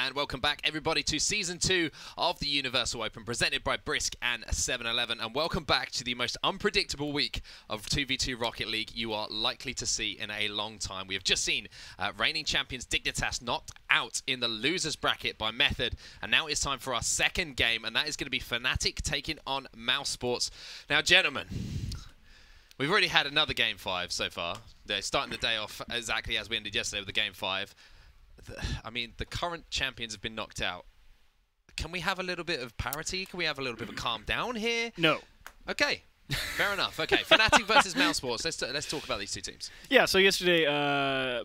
And welcome back, everybody, to Season 2 of the Universal Open, presented by Brisk and 7-Eleven. And welcome back to the most unpredictable week of 2v2 Rocket League you are likely to see in a long time. We have just seen reigning champions Dignitas knocked out in the losers bracket by Method. And now it's time for our second game, and that is going to be Fnatic taking on Mousesports. Now, gentlemen, we've already had another Game 5 so far. They're starting the day off exactly as we ended yesterday with the Game 5. I mean, the current champions have been knocked out. Can we have a little bit of parity? Can we have a little bit of a calm down here? No. Okay. Fair enough. Okay. Fnatic versus Mousesports. Let's talk about these two teams. Yeah, so yesterday,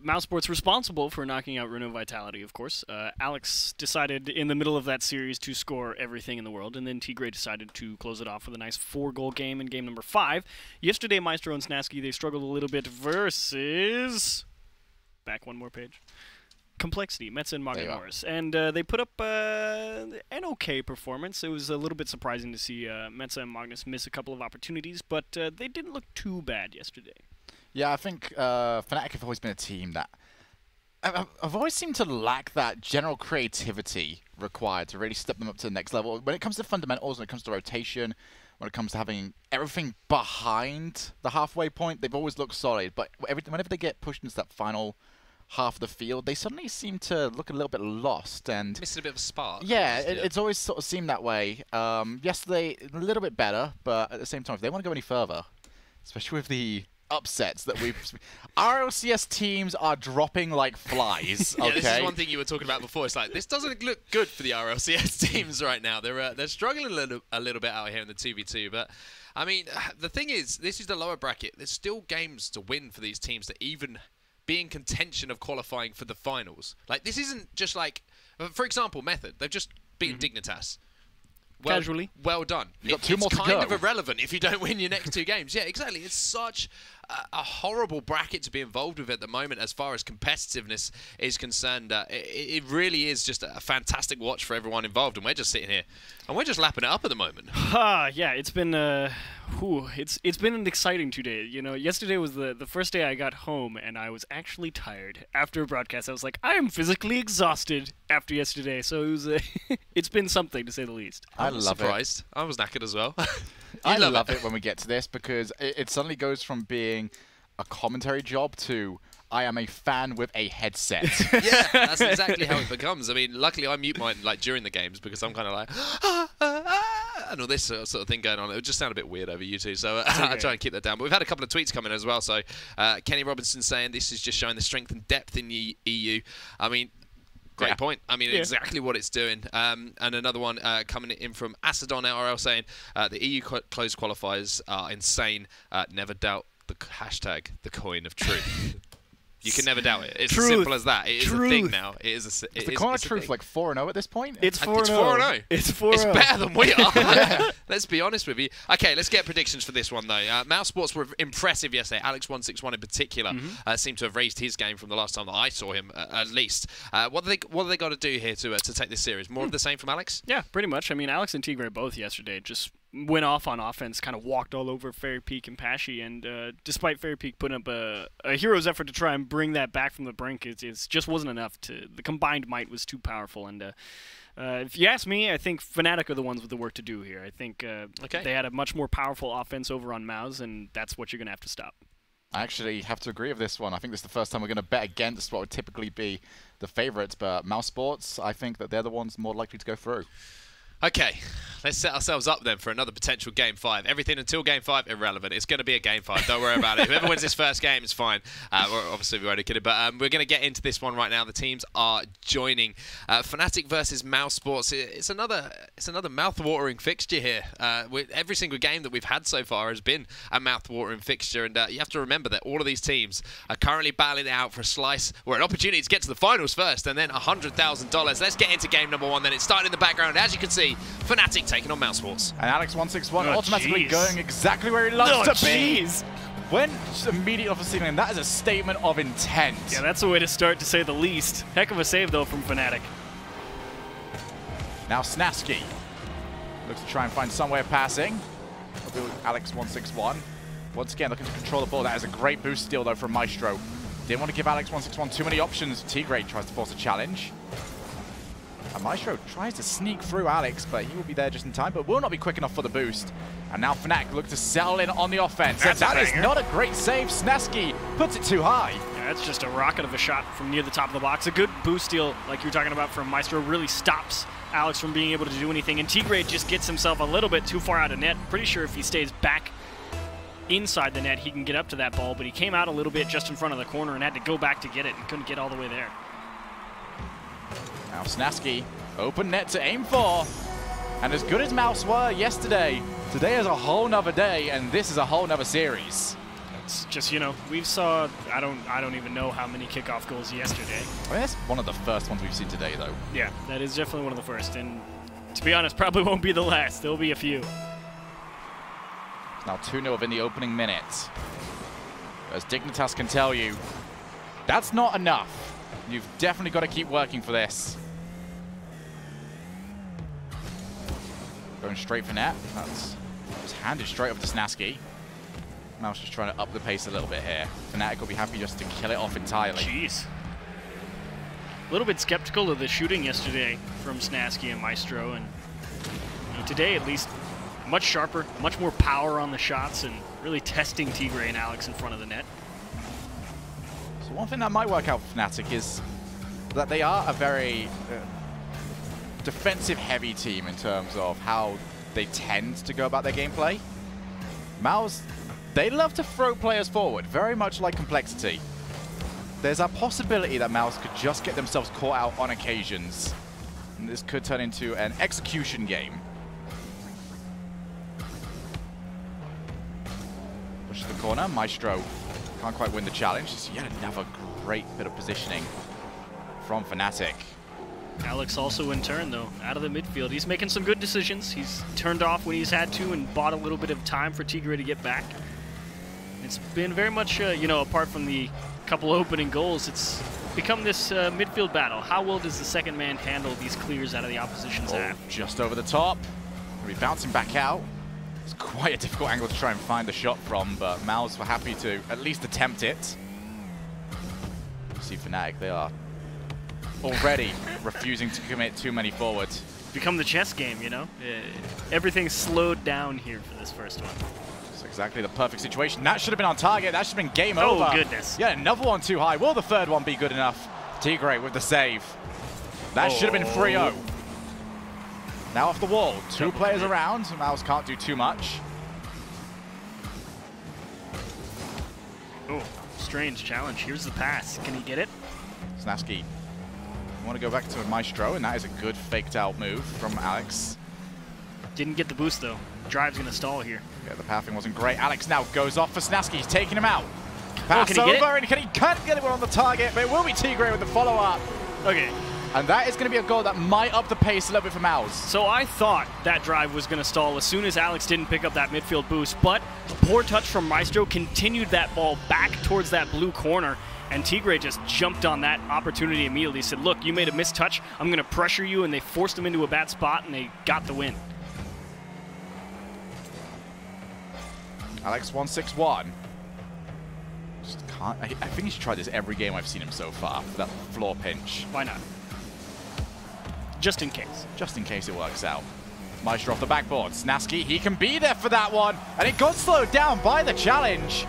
Mousesports responsible for knocking out Renault Vitality, of course. Alex decided in the middle of that series to score everything in the world, and then Tigray decided to close it off with a nice 4-goal game in game number 5. Yesterday, Maestro and Snasky, they struggled a little bit versus... Back one more page. Complexity, Metza and Magnanorris. And they put up an okay performance. It was a little bit surprising to see Metza and Magnus miss a couple of opportunities, but they didn't look too bad yesterday. Yeah, I think Fnatic have always been a team that I've always seemed to lack that general creativity required to really step them up to the next level. When it comes to fundamentals, when it comes to rotation, when it comes to having everything behind the halfway point, they've always looked solid. But whenever they get pushed into that final half of the field, they suddenly seem to look a little bit lost and missing a bit of a spark. Yeah, it's always sort of seemed that way. Yesterday, a little bit better, but at the same time, if they want to go any further, especially with the upsets that we've... RLCS teams are dropping like flies, okay? Yeah, this is one thing you were talking about before. It's like, this doesn't look good for the RLCS teams right now. They're struggling a little bit out here in the 2v2, but... I mean, the thing is, this is the lower bracket. There's still games to win for these teams to even be in contention of qualifying for the finals. Like, this isn't just like, for example, Method. They've just beaten Dignitas. Casually. Well done. It's kind of irrelevant if you don't win your next 2 games. Yeah, exactly. It's such a horrible bracket to be involved with at the moment as far as competitiveness is concerned. It really is just a fantastic watch for everyone involved, and we're just sitting here and we're just lapping it up at the moment. Yeah, it's been it's been an exciting 2 days. You know, yesterday was the first day I got home, and I was actually tired after a broadcast. I was like, I am physically exhausted after yesterday, so it was it's been something to say the least. I was surprised. I was knackered as well. I love it when we get to this because it suddenly goes from being a commentary job to I am a fan with a headset. Yeah, that's exactly how it becomes. I mean, luckily I mute mine like during the games because I'm kind of like and all this sort of thing going on. It would just sound a bit weird over you two, so I try and keep that down. But we've had a couple of tweets coming as well. So Kenny Robinson saying this is just showing the strength and depth in the EU. I mean, great point. I mean, exactly what it's doing. And another one coming in from Acidon RL saying the EU closed qualifiers are insane. Never doubt the hashtag, the coin of truth. You can never doubt it. It's as simple as that. It is a thing now. It is is the coin of truth like 4-0 at this point? It's 4-0. It's 4-0. It's better than we are. Let's be honest with you. Okay, let's get predictions for this one, though. Mousesports were impressive yesterday. Alex161 in particular seemed to have raised his game from the last time that I saw him, at least. What have they got to do here to take this series? More of the same from Alex? Yeah, pretty much. I mean, Alex and Tigray both yesterday just went off on offense, kind of walked all over Fairy Peak and Pashy, and despite Fairy Peak putting up a hero's effort to try and bring that back from the brink, it just wasn't enough. The combined might was too powerful, and if you ask me, I think Fnatic are the ones with the work to do here. I think they had a much more powerful offense over on Mouse, and that's what you're going to have to stop. I actually have to agree with this one. I think this is the first time we're going to bet against what would typically be the favorites, but Mousesports, I think that they're the ones more likely to go through. Okay, let's set ourselves up then for another potential Game 5. Everything until Game 5, irrelevant. It's going to be a Game 5. Don't worry about it. Whoever wins this first game is fine. Obviously, we already kidding, but we're going to get into this one right now. The teams are joining. Fnatic versus Mousesports. It's another mouth-watering fixture here. Every single game that we've had so far has been a mouth-watering fixture, and you have to remember that all of these teams are currently battling it out for a slice or an opportunity to get to the finals first, and then $100,000. Let's get into game number 1. Then it's starting in the background. As you can see, Fnatic taking on Mousesports. And Alex161 automatically going exactly where he loves to be. Went immediately off the ceiling. That is a statement of intent. Yeah, that's a way to start, to say the least. Heck of a save, though, from Fnatic. Now Snasky looks to try and find some way of passing. Alex161. Once again, looking to control the ball. That is a great boost steal, though, from Maestro. Didn't want to give Alex161 too many options. Tigray tries to force a challenge. And Maestro tries to sneak through Alex, but he will be there just in time, but will not be quick enough for the boost. And now Fnatic look to settle in on the offense. That's and that is not a great save. Snaski puts it too high. Yeah, that's just a rocket of a shot from near the top of the box. A good boost steal, like you were talking about from Maestro, really stops Alex from being able to do anything. And Tigre just gets himself a little bit too far out of net. Pretty sure if he stays back inside the net, he can get up to that ball, but he came out a little bit just in front of the corner and had to go back to get it and couldn't get all the way there. Now Snaski, open net to aim for. And as good as Mouse were yesterday, today is a whole nother day, and this is a whole nother series. It's just, you know, we saw, I don't even know how many kickoff goals yesterday. I mean, that's one of the first ones we've seen today, though. Yeah, that is definitely one of the first, and to be honest, probably won't be the last. There'll be a few. Now 2-0 within the opening minute. As Dignitas can tell you, that's not enough. You've definitely got to keep working for this. Going straight for net. That's just handed straight over to Snaski. Mouse just trying to up the pace a little bit here. Fnatic will be happy just to kill it off entirely. Jeez. A little bit skeptical of the shooting yesterday from Snaski and Maestro, and you know, today at least much sharper, much more power on the shots, and really testing Tigre and Alex in front of the net. So one thing that might work out for Fnatic is that they are a very defensive-heavy team in terms of how they tend to go about their gameplay. Mouse, they love to throw players forward, very much like Complexity. There's a possibility that Mouse could just get themselves caught out on occasions. And this could turn into an execution game. Push to the corner, Maestro can't quite win the challenge. It's yet another great bit of positioning from Fnatic. Alex also in turn, though, out of the midfield. He's making some good decisions. He's turned off when he's had to and bought a little bit of time for Tigre to get back. It's been very much, you know, apart from the couple opening goals, it's become this midfield battle. How well does the second man handle these clears out of the opposition's half? Just over the top. He'll be bouncing back out. It's quite a difficult angle to try and find the shot from, but Mouse were happy to at least attempt it. See Fnatic, they are already refusing to commit too many forwards. Become the chess game, you know? Everything's slowed down here for this first one. It's exactly the perfect situation. That should have been on target. That should have been game over. Oh, goodness. Yeah, another one too high. Will the third one be good enough? Tigre with the save. That should have been 3-0. Now off the wall. Two players around. Mouse can't do too much. Oh, strange challenge. Here's the pass. Can he get it? Snaski. Want to go back to Maestro, and that is a good faked out move from Alex. Didn't get the boost, though. Drive's going to stall here. Yeah, the pathing wasn't great. Alex now goes off for Snaski. He's taking him out. Pass can he get over, and he can't get it on the target, but it will be Tigre with the follow-up. Okay. And that is going to be a goal that might up the pace a little bit for Mouse. So I thought that drive was going to stall as soon as Alex didn't pick up that midfield boost, but a poor touch from Maestro continued that ball back towards that blue corner, and Tigre just jumped on that opportunity immediately. He said, look, you made a missed touch. I'm going to pressure you, and they forced him into a bad spot, and they got the win. Alex 161. Just can't. I think he's tried this every game I've seen him so far. That floor pinch. Why not? Just in case. Just in case it works out. Maestro off the backboard. Snaski, he can be there for that one. And it got slowed down by the challenge.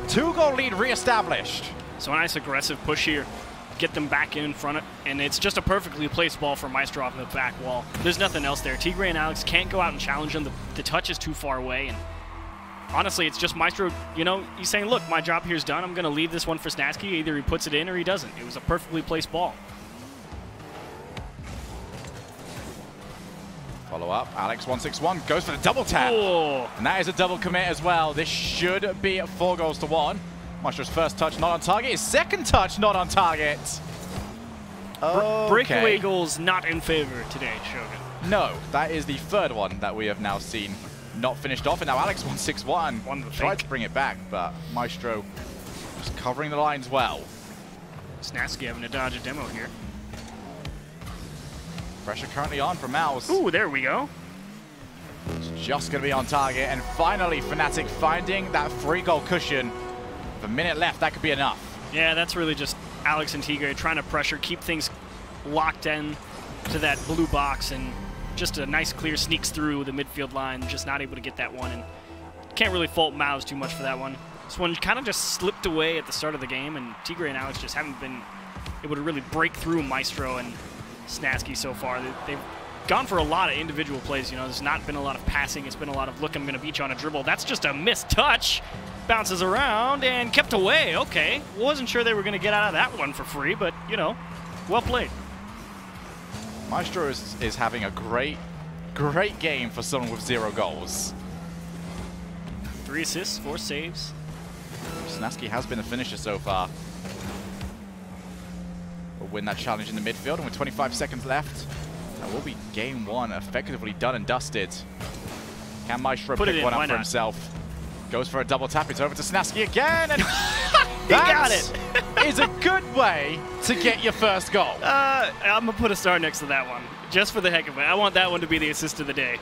2-goal lead re-established. So a nice aggressive push here. Get them back in front of, and it's just a perfectly placed ball for Maestro off the back wall. There's nothing else there. Tigre and Alex can't go out and challenge him. The touch is too far away, and honestly, it's just Maestro, you know, he's saying, look, my job here's done. I'm going to leave this one for Snaski. Either he puts it in or he doesn't. It was a perfectly placed ball. Follow up. Alex 161 goes for the double tap. Oh. And that is a double commit as well. This should be 4-1. Maestro's first touch not on target. His second touch not on target. Breakaway goals not in favor today, Shogun. No, that is the third one that we have now seen not finished off. And now Alex 161 tried to bring it back, but Maestro just covering the lines well. Snaski having to dodge a demo here. Pressure currently on from Mouse. Ooh, there we go. It's just going to be on target. And finally, Fnatic finding that 3-goal cushion. With a minute left, that could be enough. Yeah, that's really just Alex and Tigre trying to pressure, keep things locked in, to that blue box, and just a nice clear sneaks through the midfield line, just not able to get that one, and can't really fault Mouse too much for that one. This one kind of just slipped away at the start of the game, and Tigray and Alex just haven't been able to really break through Maestro and Snasky so far. They've gone for a lot of individual plays. You know, there's not been a lot of passing. It's been a lot of, look, I'm going to beat you on a dribble. That's just a missed touch. Bounces around and kept away. Okay. Wasn't sure they were going to get out of that one for free, but, you know, well played. Maestro is having a great game for someone with 0 goals. 3 assists, 4 saves. Snasky has been a finisher so far. Will win that challenge in the midfield, and with 25 seconds left, that will be game 1 effectively done and dusted. Can Maestro pick one up for himself? Goes for a double tap. It's over to Snasky again, and he got it. Is a good way to get your first goal. I'm gonna put a star next to that one, just for the heck of it. I want that one to be the assist of the day.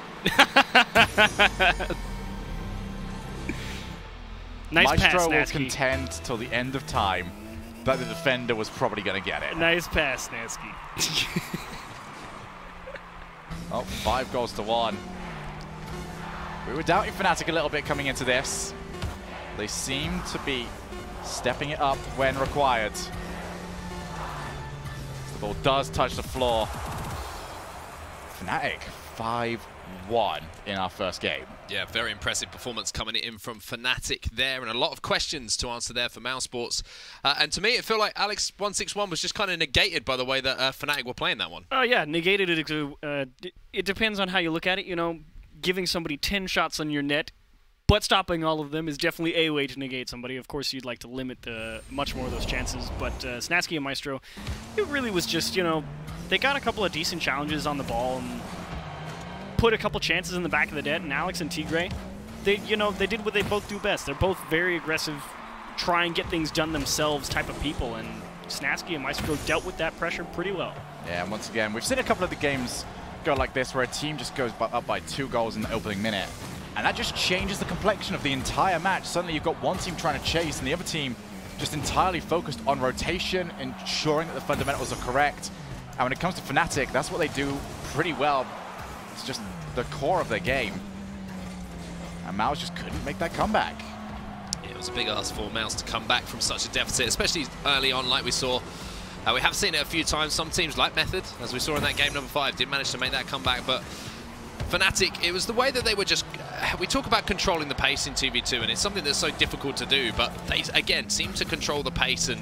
Nice Maestro pass, will Snasky. contend till the end of time that the defender was probably going to get it. Nice pass, Snasky. Oh, 5 goals to 1. We were doubting Fnatic a little bit coming into this. They seem to be stepping it up when required. The ball does touch the floor. Fnatic 5-1 in our first game. Yeah, very impressive performance coming in from Fnatic there, and a lot of questions to answer there for Mousesports. And to me, it felt like Alex 161 was just kind of negated by the way that Fnatic were playing that one. Oh yeah, negated it. It depends on how you look at it. You know, giving somebody 10 shots on your net, but stopping all of them is definitely a way to negate somebody. Of course, you'd like to limit much more of those chances. But Snasky and Maestro, it really was just, you know, they got a couple of decent challenges on the ball and put a couple chances in the back of the net, and Alex and Tigray, they did what they both do best. They're both very aggressive, try and get things done themselves type of people, and Snasky and Maestro dealt with that pressure pretty well. Yeah, and once again, we've seen a couple of the games go like this where a team just goes up by 2 goals in the opening minute, and that just changes the complexion of the entire match. Suddenly you've got one team trying to chase and the other team just entirely focused on rotation, ensuring that the fundamentals are correct. And when it comes to Fnatic, that's what they do pretty well. It's just the core of their game. And Mouse just couldn't make that comeback. Yeah, it was a big ask for Mouse to come back from such a deficit, especially early on like we saw. We have seen it a few times. Some teams like Method, as we saw in that game number 5, did manage to make that comeback, but Fnatic, it was the way that they were just... We talk about controlling the pace in 2v2, and it's something that's so difficult to do, but they, again, seem to control the pace, and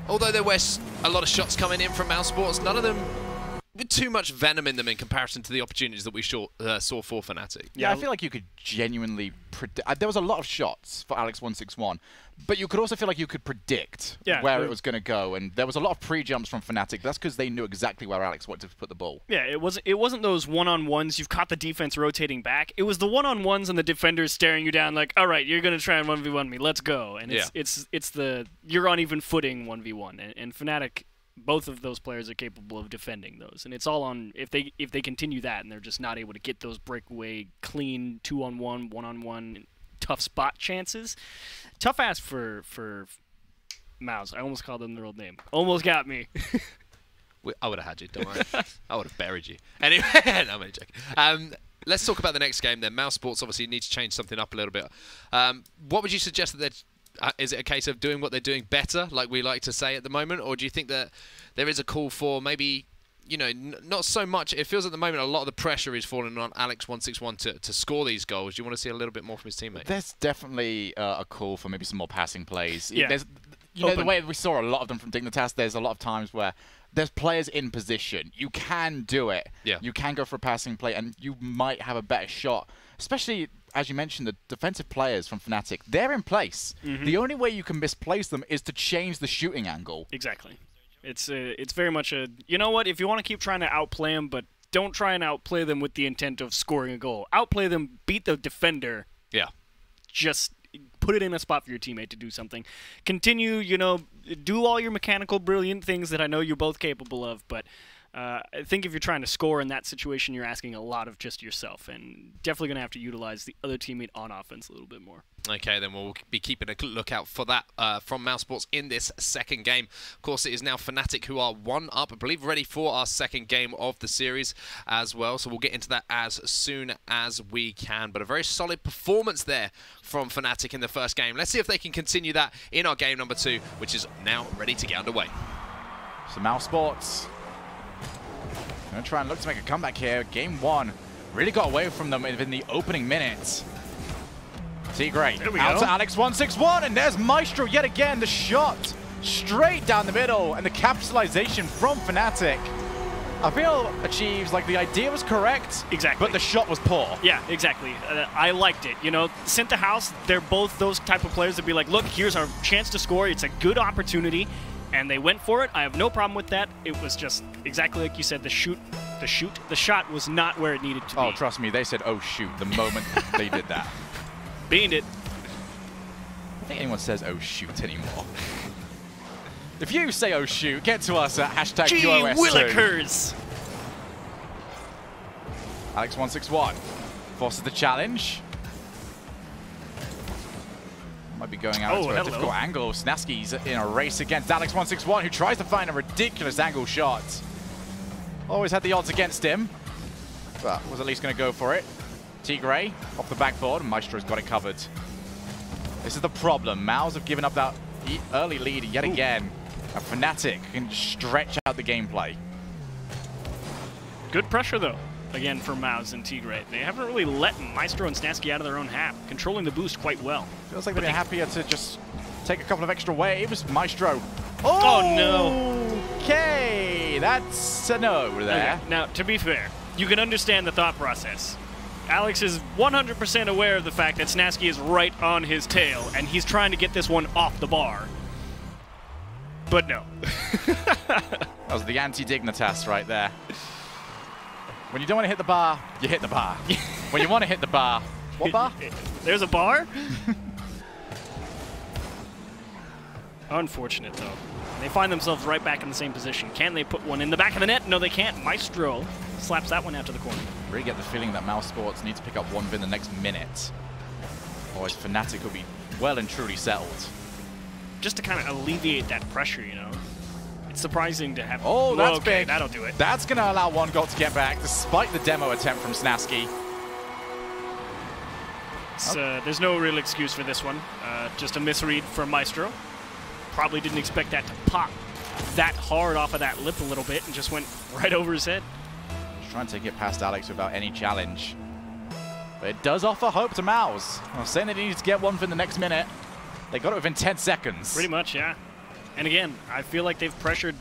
although there were a lot of shots coming in from Mousesports, none of them with too much venom in them in comparison to the opportunities that we saw for Fnatic. Yeah, I feel like you could genuinely predict. There was a lot of shots for Alex 161, but you could also feel like you could predict where it was going to go, and there was a lot of pre-jumps from Fnatic. That's because they knew exactly where Alex wanted to put the ball. Yeah, it wasn't those one-on-ones. You've caught the defense rotating back. It was the one-on-ones and the defenders staring you down like, all right, you're going to try and 1v1 me. Let's go. And it's the you're on even footing 1v1, and Fnatic, both of those players are capable of defending those, and it's all on if they continue that, and they're just not able to get those breakaway, clean 2-on-1, 1-on-1, tough spot chances. Tough ask for Mouse. I almost called them their old name. Almost got me. I would have had you, don't worry. I would have buried you. Anyway, no, I'm only joking. Let's talk about the next game then. Mousesports obviously need to change something up a little bit. What would you suggest that they're... is it a case of doing what they're doing better, like we like to say at the moment, or do you think that there is a call for maybe, you know, not so much? It feels at the moment a lot of the pressure is falling on Alex 161 to score these goals. Do you want to see a little bit more from his teammates? There's definitely a call for maybe some more passing plays. Yeah. There's, you know, the way we saw a lot of them from Dignitas, there's a lot of times where there's players in position. You can do it. Yeah. You can go for a passing play, and you might have a better shot, especially... As you mentioned, the defensive players from Fnatic, they're in place. Mm-hmm. The only way you can misplace them is to change the shooting angle. Exactly. It's very much a, you know what, if you want to keep trying to outplay them, but don't try and outplay them with the intent of scoring a goal. Outplay them, beat the defender. Yeah. Just put it in a spot for your teammate to do something. Continue, you know, do all your mechanical, brilliant things that I know you're both capable of, but... I think if you're trying to score in that situation, you're asking a lot of just yourself, and definitely going to have to utilize the other teammate on offense a little bit more. Okay, then we'll be keeping a lookout for that from Mousesports in this second game. Of course, it is now Fnatic who are 1 up, I believe, ready for our second game of the series as well. So we'll get into that as soon as we can. But a very solid performance there from Fnatic in the first game. Let's see if they can continue that in our game number 2, which is now ready to get underway. So Mousesports going to try and look to make a comeback here. Game 1 really got away from them in the opening minutes. T-Gray out to Alex161, and there's Maestro yet again. The shot straight down the middle, and the capitalization from Fnatic, I feel, achieves, like, the idea was correct, exactly, but the shot was poor. Yeah, exactly. I liked it. You know, Synth the House, they're both those type of players that be like, look, here's our chance to score. It's a good opportunity, and they went for it. I have no problem with that. It was just exactly like you said, the shot was not where it needed to be. Oh, trust me, they said, oh, shoot, the moment they did that. Beaned it. I don't think anyone says, oh, shoot, anymore. If you say, oh, shoot, get to us at hashtag Gee QOS2. Willikers! Alex161 forces the challenge. Might be going out into a difficult angle. Snaski's in a race against Alex161, who tries to find a ridiculous angle shot. Always had the odds against him, but was at least going to go for it. T-Gray off the backboard, and Maestro's got it covered. This is the problem. Mouse have given up that early lead yet again. And Fnatic can stretch out the gameplay. Good pressure, though, again, for Mouse and T-Gray. They haven't really let Maestro and Snasky out of their own half, controlling the boost quite well. Feels like they've been happier to just take a couple of extra waves. Maestro. Oh, no. Okay, that's a no there. Okay. Now, to be fair, you can understand the thought process. Alex is 100% aware of the fact that Snasky is right on his tail, and he's trying to get this one off the bar. But no. That was the anti-Dignitas right there. When you don't want to hit the bar, you hit the bar. When you want to hit the bar, what bar? There's a bar? Unfortunate, though. They find themselves right back in the same position. Can they put one in the back of the net? No, they can't. Maestro slaps that one out to the corner. Really get the feeling that Mousesports need to pick up one win the next minute. Otherwise, Fnatic will be well and truly settled. Just to kind of alleviate that pressure, you know. It's surprising to have... Oh, that's okay, big. That'll do it. That's going to allow one goal to get back, despite the demo attempt from Snasky. There's no real excuse for this one. Just a misread from Maestro. Probably didn't expect that to pop that hard off of that lip a little bit and just went right over his head. Just trying to get past Alex without any challenge. But it does offer hope to Mouse. I was saying that he needs to get one for the next minute. They got it within 10 seconds. Pretty much, yeah. And again, I feel like they've pressured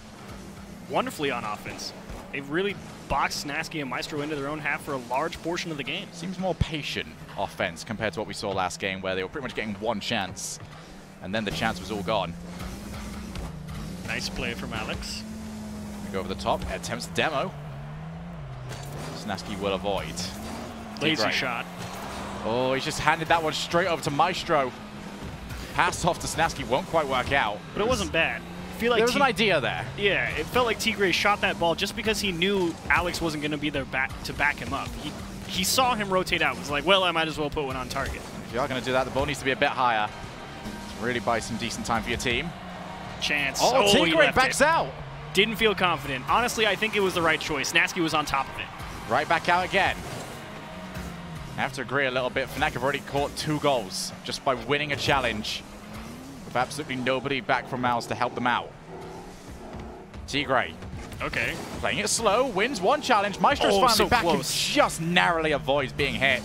wonderfully on offense. They've really boxed Snasky and Maestro into their own half for a large portion of the game. Seems more patient offense compared to what we saw last game, where they were pretty much getting one chance, and then the chance was all gone. Nice play from Alex. Go over the top, attempts demo. Snasky will avoid. Lazy shot. Oh, he's just handed that one straight over to Maestro. Pass off to Snasky, won't quite work out. But it wasn't bad. I feel like there was an idea there. Yeah, it felt like T-Gray shot that ball just because he knew Alex wasn't going to be there to back him up. He saw him rotate out. Was like, well, I might as well put one on target. If you are going to do that, the ball needs to be a bit higher to really buy some decent time for your team. Chance. Oh, T-Gray backs out. Didn't feel confident. Honestly, I think it was the right choice. Snasky was on top of it. Right back out again. I have to agree a little bit. Fnatic have already caught 2 goals just by winning a challenge with absolutely nobody back from Mouse to help them out. T-Gray. Okay. Playing it slow, wins one challenge. Maestro's finally so back close. and just narrowly avoids being hit.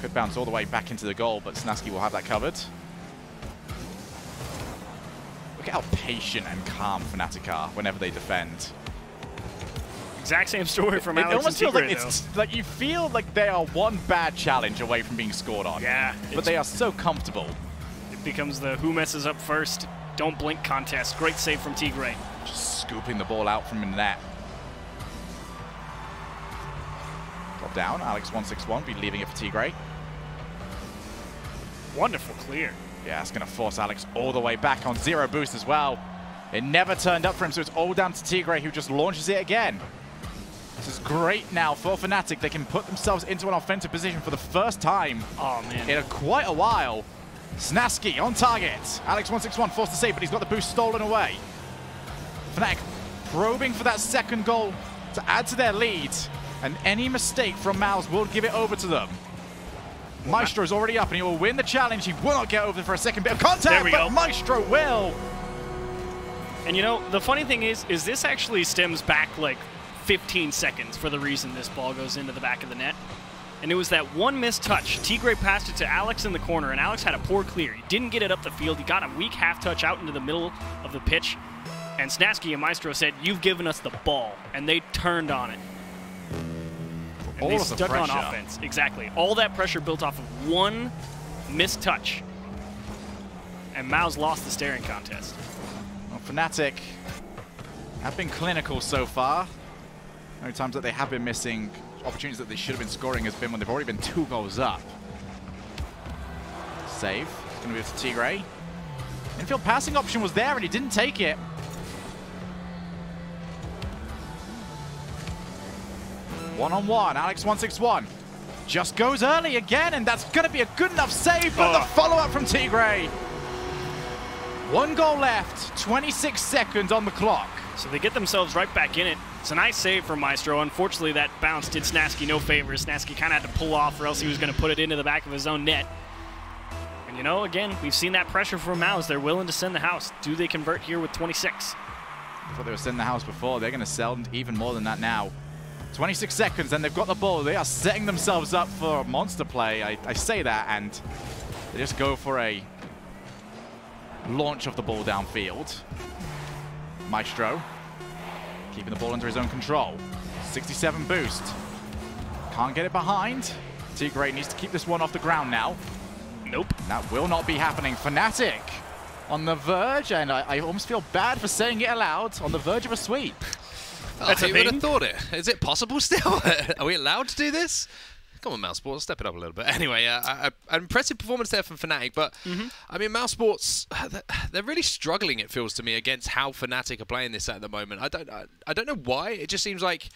Could bounce all the way back into the goal, but Snasky will have that covered. Look at how patient and calm Fnatic are whenever they defend. Exact same story from Alex It almost and feels like T-Gray, it's like you feel like they are one bad challenge away from being scored on. Yeah. But they are so comfortable. It becomes the who messes up first, don't blink contest. Great save from T-Gray. Just scooping the ball out from the net. Drop down, Alex161 be leaving it for T-Gray. Wonderful clear. Yeah, it's going to force Alex all the way back on 0 boost as well. It never turned up for him, so it's all down to T-Gray, who just launches it again. This is great now for Fnatic. They can put themselves into an offensive position for the first time in quite a while. Snaski on target. Alex161 forced to save, but he's got the boost stolen away. Fnatic probing for that second goal to add to their lead, and any mistake from Mouse will give it over to them. Maestro is already up, and he will win the challenge. He will not get over for a second bit of contact, but Maestro will. And you know, the funny thing is this actually stems back like 15 seconds for the reason this ball goes into the back of the net. And it was that one missed touch. Tigray passed it to Alex in the corner, and Alex had a poor clear. He didn't get it up the field. He got a weak half touch out into the middle of the pitch. And Snaski and Maestro said, "You've given us the ball." And they turned on it. And they stuck on offense. Exactly. All that pressure built off of one missed touch. And Maus lost the staring contest. Well, Fnatic have been clinical so far. The only times that they have been missing opportunities that they should have been scoring has been when they've already been 2 goals up. Save. It's going to be to Tigray. Infield passing option was there and he didn't take it. One-on-one, Alex161 just goes early again, and that's going to be a good enough save, but the follow-up from Tigray. 1 goal left, 26 seconds on the clock. So they get themselves right back in it. It's a nice save from Maestro. Unfortunately, that bounce did Snaski no favors. Snaski kind of had to pull off, or else he was going to put it into the back of his own net. And you know, again, we've seen that pressure from Maus. They're willing to send the house. Do they convert here with 26? I thought they were sending the house before. They're going to sell even more than that now. 26 seconds, and they've got the ball. They are setting themselves up for monster play. I say that, and they just go for a launch of the ball downfield. Maestro keeping the ball under his own control. 67 boost. Can't get it behind. Tigray needs to keep this one off the ground now. Nope. That will not be happening. Fnatic on the verge, and I almost feel bad for saying it aloud, on the verge of a sweep. That's who would have thought it? Is it possible still? Are we allowed to do this? Come on, Mousesports, step it up a little bit. Anyway, an impressive performance there from Fnatic, but I mean, Mousesports, they're really struggling, it feels to me, against how Fnatic are playing this at the moment. I don't know why. It just seems like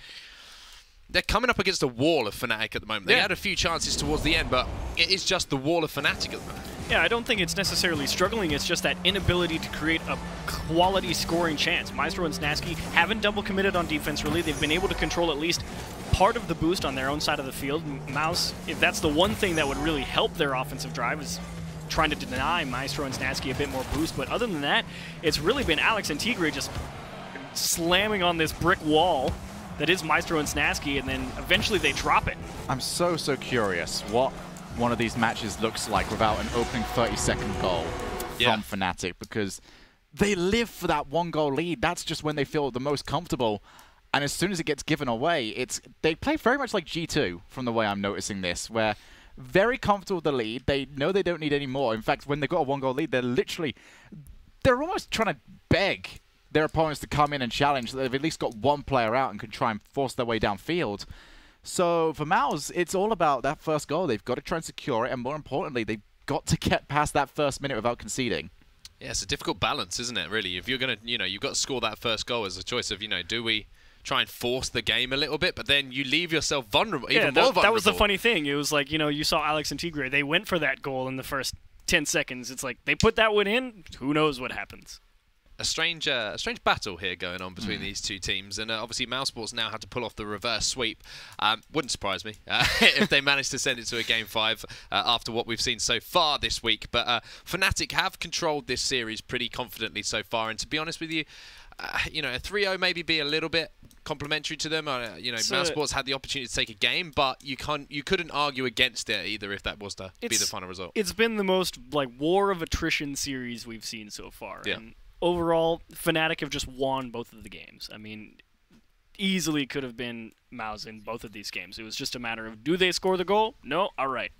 they're coming up against a wall of Fnatic at the moment. They had a few chances towards the end, but it is just the wall of Fnatic at the moment. Yeah, I don't think it's necessarily struggling. It's just that inability to create a quality scoring chance. Maestro and Snaski haven't double committed on defense, really. They've been able to control at least part of the boost on their own side of the field. Maus, if that's the one thing that would really help their offensive drive, is trying to deny Maestro and Snaski a bit more boost. But other than that, it's really been Alex and Tigray just slamming on this brick wall that is Maestro and Snaski, and then eventually they drop it. I'm so curious what one of these matches looks like without an opening 30-second goal from Fnatic, because they live for that 1-goal lead. That's just when they feel the most comfortable. And as soon as it gets given away, they play very much like G2 from the way I'm noticing this, where very comfortable with the lead. They know they don't need any more. In fact, when they've got a 1-goal lead, they're almost trying to beg their opponents to come in and challenge. They've at least got one player out and can try and force their way downfield. So for Maus, it's all about that first goal. They've got to try and secure it, and more importantly, they've got to get past that first minute without conceding. Yeah, it's a difficult balance, isn't it, really? If you're going to, you've got to score that first goal as a choice of, do we try and force the game a little bit, but then you leave yourself vulnerable, even more vulnerable. That was the funny thing. It was like, you saw Alex and Tigray. They went for that goal in the first 10 seconds. It's like, they put that one in, who knows what happens. A strange battle here going on between these two teams, and obviously Mousesports now had to pull off the reverse sweep. Wouldn't surprise me if they managed to send it to a Game 5 after what we've seen so far this week. But Fnatic have controlled this series pretty confidently so far, and to be honest with you, a 3-0 maybe be a little bit complimentary to them. Mousesports had the opportunity to take a game, but you couldn't argue against it either if that was to be the final result. It's been the most war of attrition series we've seen so far. Yeah. And overall, Fnatic have just won both of the games. I mean, easily could have been Maus in both of these games. It was just a matter of, do they score the goal? No? All right.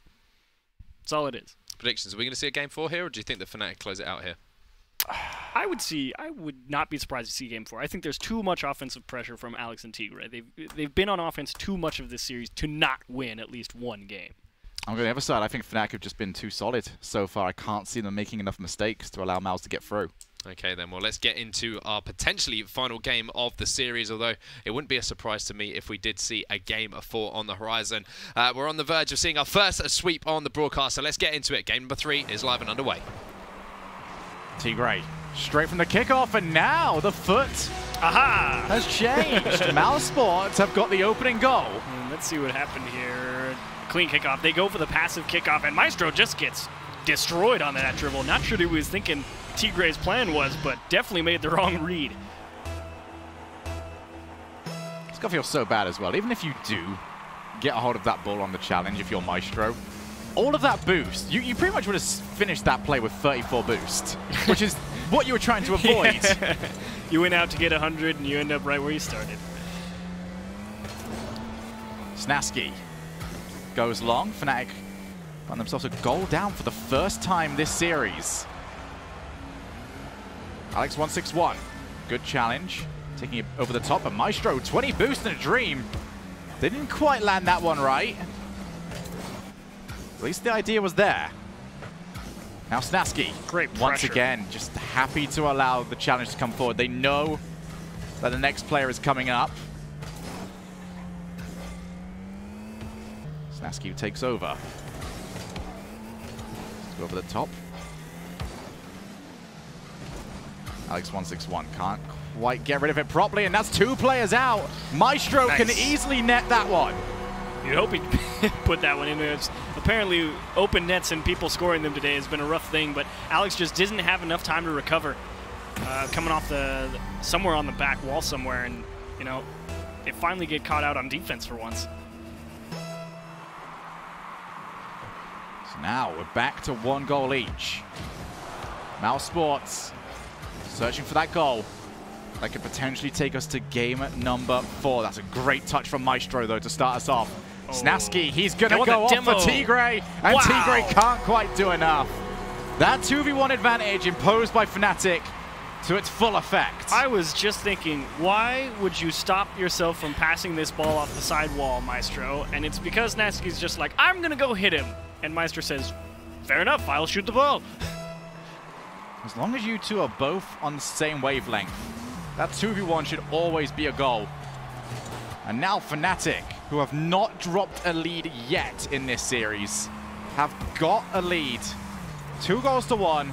That's all it is. Predictions. Are we going to see a Game 4 here, or do you think that Fnatic close it out here? I would not be surprised to see Game 4. I think there's too much offensive pressure from Alex and Tigray. They've been on offense too much of this series to not win at least one game. On the other side, I think Fnatic have just been too solid so far. I can't see them making enough mistakes to allow Mouse to get through. Okay then, well let's get into our potentially final game of the series, although it wouldn't be a surprise to me if we did see a game of 4 on the horizon. We're on the verge of seeing our first sweep on the broadcast, so let's get into it. Game number 3 is live and underway. Tigray, straight from the kickoff, and now the foot has changed. Mousesports have got the opening goal. Let's see what happened here. Clean kickoff. They go for the passive kickoff, and Maestro just gets destroyed on that dribble. Not sure what he was thinking Tigray's plan was, but definitely made the wrong read. It's got to feel so bad as well. Even if you do get a hold of that ball on the challenge, if you're Maestro, all of that boost, you pretty much would have finished that play with 34 boost, which is what you were trying to avoid. Yeah. You went out to get 100, and you end up right where you started. Snaski goes long. Fnatic found themselves a goal down for the first time this series. Alex 161, good challenge, taking it over the top, but Maestro 20 boost in a dream. They didn't quite land that one right. At least the idea was there. Now Snaski, great pressure. Once again, just happy to allow the challenge to come forward. They know that the next player is coming up. Snaski takes over. Let's go over the top. Alex 161 can't quite get rid of it properly, and that's 2 players out. Maestro can easily net that one. You'd hope he'd put that one in there. Apparently, open nets and people scoring them today has been a rough thing, but Alex just didn't have enough time to recover. Coming off somewhere on the back wall somewhere, and, you know, they finally get caught out on defense for once. So now we're back to 1 goal each. Mousesports searching for that goal. That could potentially take us to game number 4. That's a great touch from Maestro, though, to start us off. Oh. Snaski, he's going to go off for Tigray, and Tigray can't quite do enough. That 2v1 advantage imposed by Fnatic to its full effect. I was just thinking, why would you stop yourself from passing this ball off the side wall, Maestro? And it's because Snaski's just like, I'm going to go hit him. And Maestro says, fair enough, I'll shoot the ball. As long as you two are both on the same wavelength, that 2v1 should always be a goal. And now Fnatic, who have not dropped a lead yet in this series, have got a lead. 2 goals to 1,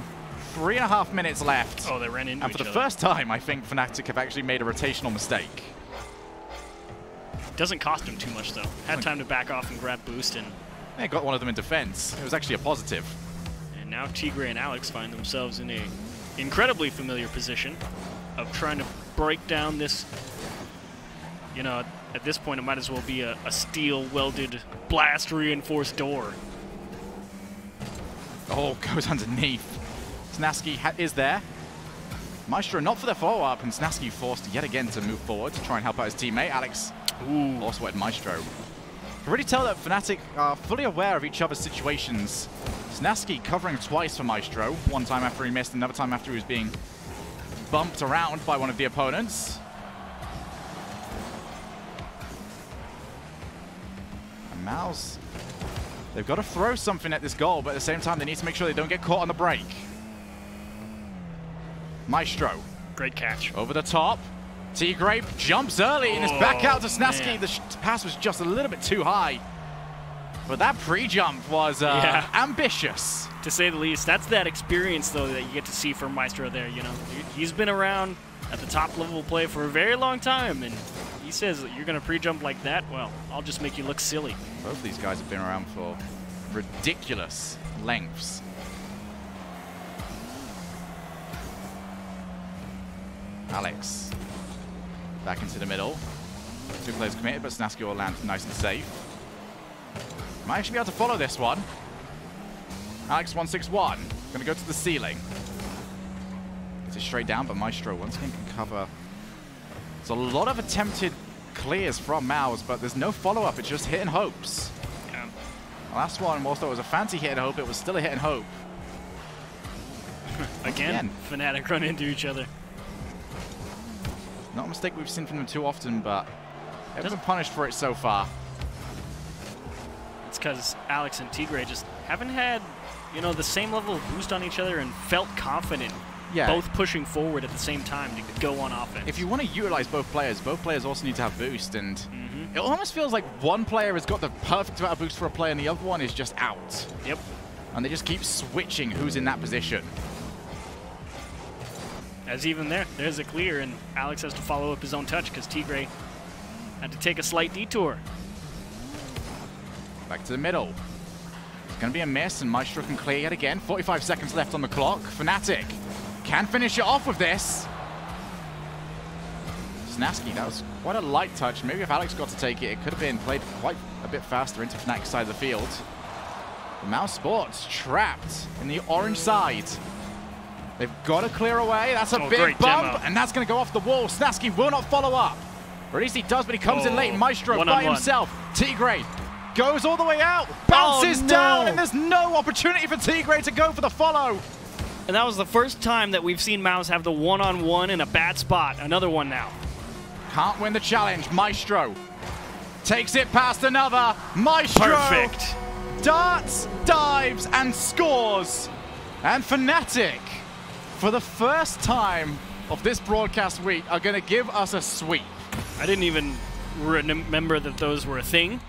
3.5 minutes left. Oh, they ran into each other. And for the first time, I think Fnatic have actually made a rotational mistake. Doesn't cost him too much, though. Had time to back off and grab boost, and they got one of them in defense. It was actually a positive. And now Tigray and Alex find themselves in a incredibly familiar position of trying to break down this, you know, at this point it might as well be a steel welded blast reinforced door. Oh, goes underneath. Snaski is there. Maestro not for the follow-up, and Snaski forced yet again to move forward to try and help out his teammate. Alex also at Maestro. You can really tell that Fnatic are fully aware of each other's situations. Snaski covering twice for Maestro, one time after he missed, another time after he was being bumped around by one of the opponents. And Mouse, they've got to throw something at this goal, but at the same time they need to make sure they don't get caught on the break. Maestro. Great catch. Over the top. Tigray jumps early and is back out to Snaski. Man. The pass was just a little bit too high. But that pre-jump was ambitious. To say the least. That's that experience, though, that you get to see from Maestro there, you know. He's been around at the top level of play for a very long time, and he says that you're going to pre-jump like that, well, I'll just make you look silly. Both of these guys have been around for ridiculous lengths. Alex back into the middle. 2 players committed, but Snaski will land nice and safe. Might actually be able to follow this one. Alex 161 going to go to the ceiling. Gets it straight down, but Maestro once again can cover. There's a lot of attempted clears from Mouse, but there's no follow-up. It's just hit and hopes. Yeah. The last one, whilst it was a fancy hit and hope, it was still a hit and hope. Again, Fnatic run into each other. Not a mistake we've seen from them too often, but haven't been punished for it so far. It's because Alex and Tigray just haven't had, you know, the same level of boost on each other and felt confident. Yeah. Both pushing forward at the same time to go on offense. If you want to utilize both players also need to have boost, and it almost feels like one player has got the perfect amount of boost for a player and the other one is just out. Yep. And they just keep switching who's in that position. As even there's a clear, and Alex has to follow up his own touch because Tigray had to take a slight detour. Back to the middle. It's going to be a miss, and Maestro can clear yet again. 45 seconds left on the clock. Fnatic can finish it off with this. Snaski, that was quite a light touch. Maybe if Alex got to take it, it could have been played quite a bit faster into Fnatic's side of the field. The Mousesports trapped in the orange side. They've got to clear away. That's a big bump, and that's going to go off the wall. Snaski will not follow up. Or at least he does, but he comes in late. Maestro by himself. Tigray goes all the way out, bounces down, and there's no opportunity for Tigray to go for the follow. And that was the first time that we've seen Mouse have the one-on-one in a bad spot. Another one now. Can't win the challenge. Maestro takes it past another. Maestro Perfect. Darts, dives, and scores. And Fnatic, for the first time of this broadcast week, are going to give us a sweep. I didn't even remember that those were a thing.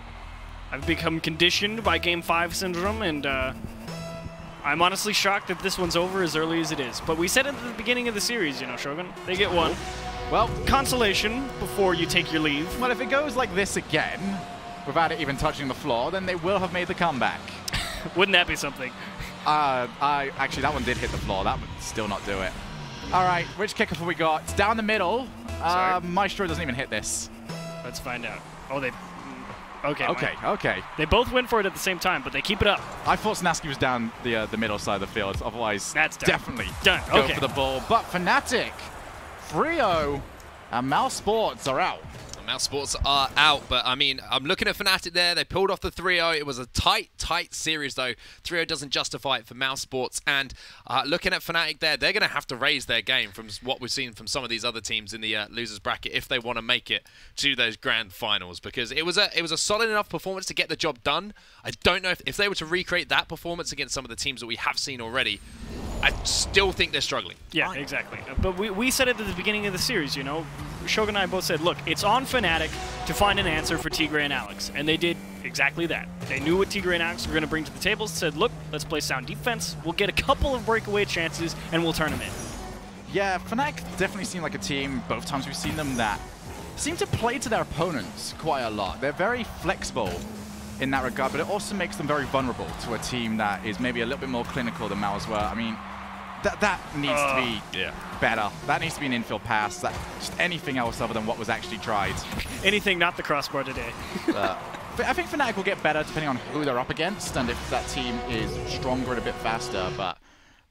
I've become conditioned by Game 5 syndrome, and I'm honestly shocked that this one's over as early as it is. But we said it at the beginning of the series, you know, Shogun. They get one. Well, consolation before you take your leave. Well, if it goes like this again, without it even touching the floor, then they will have made the comeback. Wouldn't that be something? Actually, that one did hit the floor. That would still not do it. All right, which kickoff have we got? It's down the middle. Maestro doesn't even hit this. Let's find out. Oh, they... Okay. Okay. They both went for it at the same time, but they keep it up. I thought Snaski was down the middle side of the field. Otherwise, that's done. Definitely done. Go for the ball. But Fnatic, Frio, and Mousesports are out. Mousesports are out, but I mean, I'm looking at Fnatic there. They pulled off the 3-0. It was a tight series, though. 3-0 doesn't justify it for Mousesports. And looking at Fnatic there, they're going to have to raise their game from what we've seen from some of these other teams in the losers bracket if they want to make it to those grand finals, because it was a solid enough performance to get the job done. I don't know if they were to recreate that performance against some of the teams that we have seen already. I still think they're struggling. Yeah, exactly. But we said it at the beginning of the series, you know. Shogun and I both said, look, it's on Fnatic to find an answer for Tigray and Alex. And they did exactly that. They knew what Tigray and Alex were going to bring to the table, said, look, let's play sound defense. We'll get a couple of breakaway chances, and we'll turn them in. Yeah, Fnatic definitely seem like a team, both times we've seen them, that seem to play to their opponents quite a lot. They're very flexible in that regard, but it also makes them very vulnerable to a team that is maybe a little bit more clinical than Mouse were. I mean, that needs to be better. That needs to be an infield pass. That just anything else other than what was actually tried. Anything not the crossbar today. I think Fnatic will get better depending on who they're up against and if that team is stronger and a bit faster, but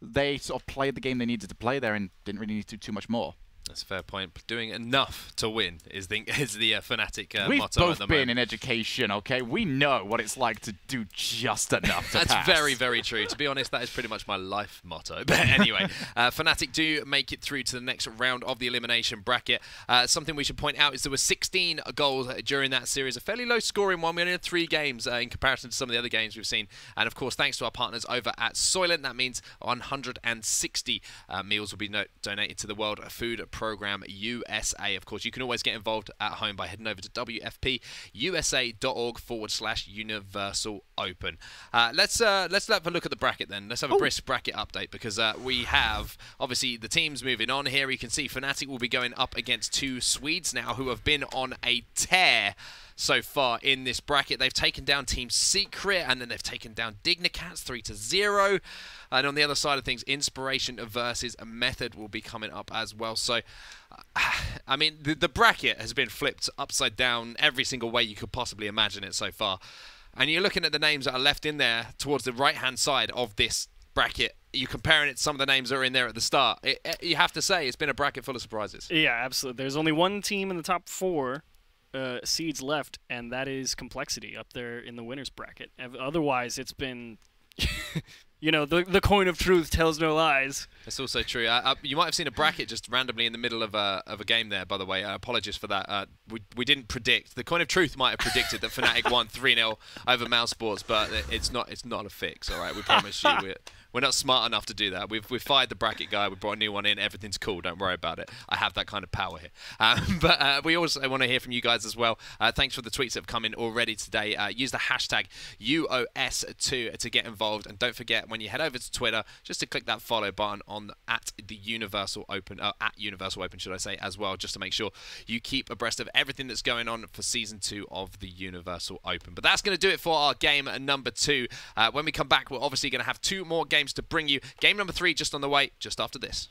they sort of played the game they needed to play there and didn't really need to do too much more. That's a fair point. Doing enough to win is the Fnatic motto at the moment. We've both been in education, okay? We know what it's like to do just enough to That's pass. very, very true. To be honest, that is pretty much my life motto. But anyway, Fnatic do make it through to the next round of the elimination bracket. Something we should point out is there were 16 goals during that series. A fairly low scoring one. We only had 3 games in comparison to some of the other games we've seen. And of course, thanks to our partners over at Soylent, that means 160 meals will be donated to the World Food Program USA. Of course, you can always get involved at home by heading over to wfpusa.org/universal open. Let's have a look at the bracket then. Let's have a brisk bracket update, because we have obviously the teams moving on here. You can see Fnatic will be going up against 2 Swedes now who have been on a tear so far in this bracket. They've taken down Team Secret, and then they've taken down Dignacats 3-0. And on the other side of things, Inspiration versus Method will be coming up as well. So, I mean, the bracket has been flipped upside down every single way you could possibly imagine it so far. And you're looking at the names that are left in there towards the right-hand side of this bracket. You're comparing it to some of the names that are in there at the start. You have to say it's been a bracket full of surprises. Yeah, absolutely. There's only one team in the top 4 seeds left, and that is Complexity up there in the winners bracket. Otherwise, it's been You know, the coin of truth tells no lies. It's also true. You might have seen a bracket just randomly in the middle of a game there, by the way. Apologies for that. We didn't predict. The coin of truth might have predicted that Fnatic won 3-0 over Mousesports, but it's not a fix, all right? We promise you. We're not smart enough to do that. We've fired the bracket guy. We brought a new one in. Everything's cool. Don't worry about it. I have that kind of power here. But we also want to hear from you guys as well. Thanks for the tweets that have come in already today. Use the hashtag UOS2 to get involved. And don't forget, when you head over to Twitter, just to click that follow button on at the Universal Open, at Universal Open, should I say, as well, just to make sure you keep abreast of everything that's going on for Season 2 of the Universal Open. But that's going to do it for our game number 2. When we come back, we're obviously going to have 2 more games to bring you. Game number 3 just on the way, just after this.